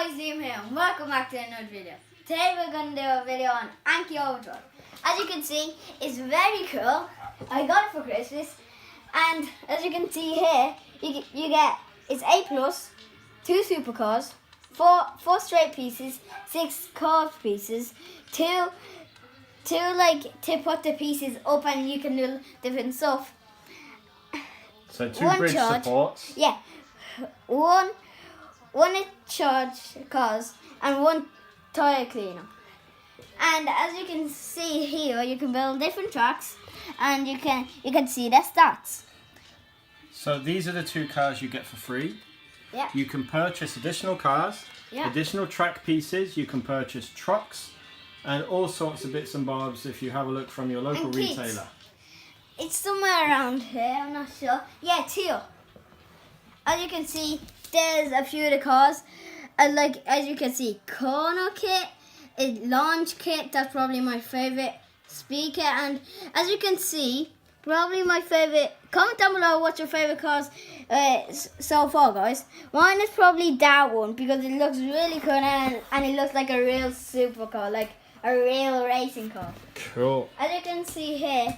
guys, Liam here and welcome back to another video. Today we're going to do a video on Anki Overdrive. As you can see, it's very cool. I got it for Christmas, and as you can see here, you get it's A+, 2 supercars, 4 straight pieces, 6 curved pieces, two like to put the pieces up and you can do different stuff. So 2 bridge supports. Yeah, one charge cars and 1 tire cleaner. And as you can see here, you can build different tracks and you can see their stats. So these are the 2 cars you get for free. Yeah. You can purchase additional cars, additional track pieces, you can purchase trucks and all sorts of bits and bobs if you have a look from your local retailer. It's somewhere around here, I'm not sure. Yeah, it's here. As you can see, there's a few of the cars. And like, as you can see, corner kit, a launch kit, that's probably my favourite, speaker, and as you can see, probably my favourite, comment down below what's your favourite cars so far, guys. Mine is probably that one, because it looks really cool and it looks like a real supercar, like a real racing car. Cool. As you can see here,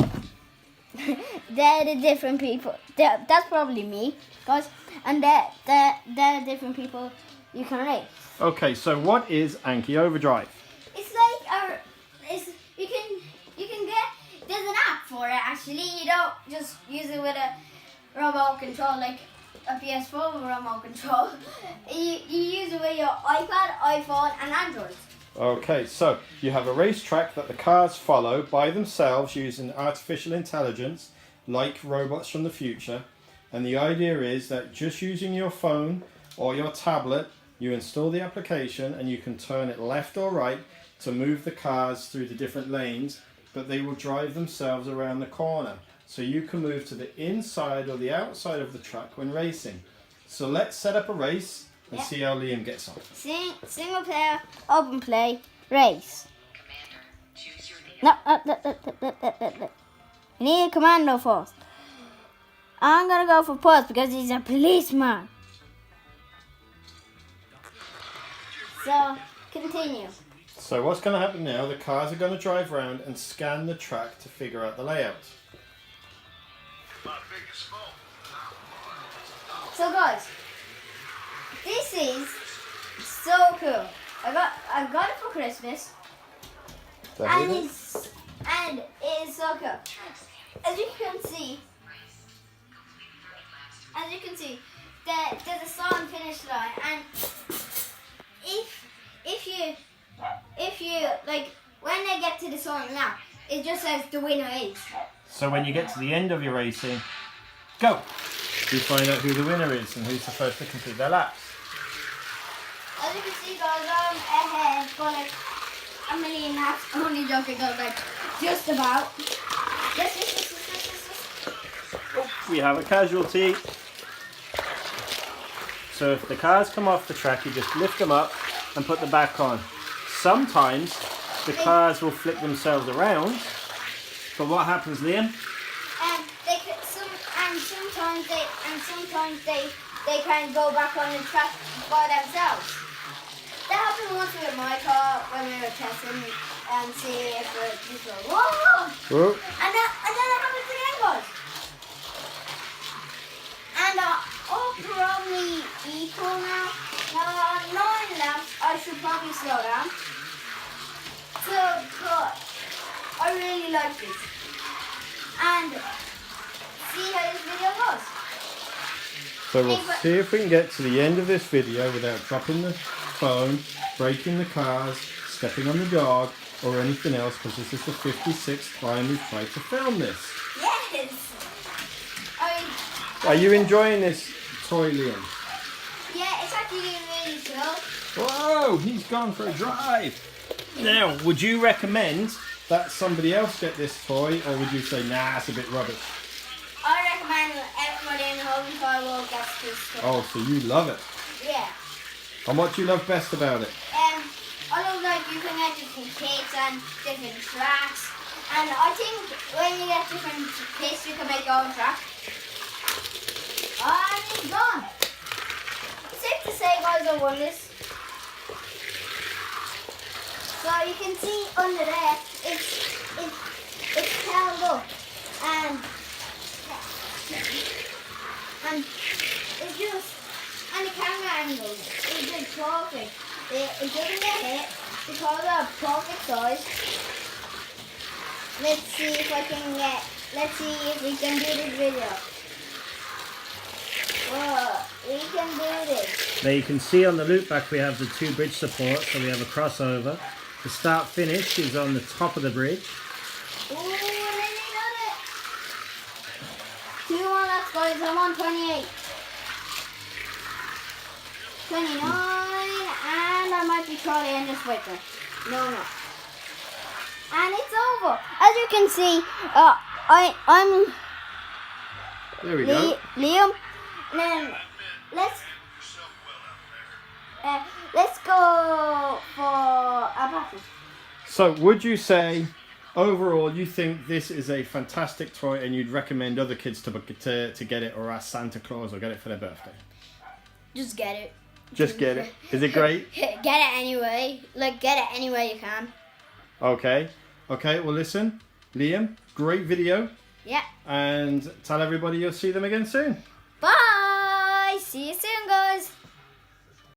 they're the different people. That's probably me, guys. And they're the different people you can race. Okay, so what is Anki Overdrive? It's like you can get, there's an app for it actually. You don't just use it with a remote control like a PS4 remote control. You use it with your iPad, iPhone and Android. Okay, so you have a racetrack that the cars follow by themselves using artificial intelligence, like robots from the future. And the idea is that just using your phone or your tablet, you install the application and you can turn it left or right to move the cars through the different lanes, but they will drive themselves around the corner. So you can move to the inside or the outside of the track when racing. So let's set up a race and see how Liam gets on. Single player, open play, race. No. You need a commando first. I'm gonna go for pause because he's a policeman. So, continue. So what's going to happen now, the cars are going to drive around and scan the track to figure out the layout. So guys, this is so cool. I got it for Christmas, and it is so cool. As you can see, there's a starting finish line, and if you like, when they get to the starting lap, it just says the winner is. So when you get to the end of your racing, go! You find out who the winner is and who's the first to complete their laps. As you can see, guys, I'm ahead for like a million laps. Only joking, guys, like just about. Yes. Oh, we have a casualty. So if the cars come off the track, you just lift them up and put them back on. Sometimes the cars will flip themselves around. But what happens, Liam? Sometimes they can go back on the track by themselves. That happened once with my car when we were testing and see if it just goes whoa. And then it happens again, guys. And all probably equal now. Now on 9 laps, I should probably slow down. So good. I really like this. And see how this video goes. So we'll see if we can get to the end of this video without dropping the phone, breaking the cars, stepping on the dog, or anything else, because this is the 56th time we've tried to film this. Yes. Are you enjoying this toy, Liam? Yeah, it's actually really cool. Whoa, he's gone for a drive. Now, would you recommend that somebody else get this toy, or would you say, nah, it's a bit rubbish? I recommend everybody in the whole entire world gets this toy. Oh, so you love it? Yeah. And what do you love best about it? I love like you can get different kits and different tracks. And I think when you get different kits, you can make your own track. And he's gone. Safe to say, guys, I won this. So you can see under there, it's held up, and it's just, and the camera angle is just perfect. It doesn't get hit because of perfect size. Let's see if we can do this video. Whoa, we can do this. Now you can see on the loop back we have the 2 bridge supports, so we have a crossover. The start finish is on the top of the bridge. Ooh, and then we got it. 2 more left, guys. I'm on 28. 29, and I might be trying to end this quicker. No. And it's over. As you can see, I'm There we go. Liam. And then let's go for a battle. So would you say, overall, you think this is a fantastic toy and you'd recommend other kids to get it, or ask Santa Claus, or get it for their birthday? Just get it. Just get it. Is it great? Get it anyway. Get it any way you can. Okay, well listen, Liam, great video. Yeah. And tell everybody you'll see them again soon. Bye. See you soon.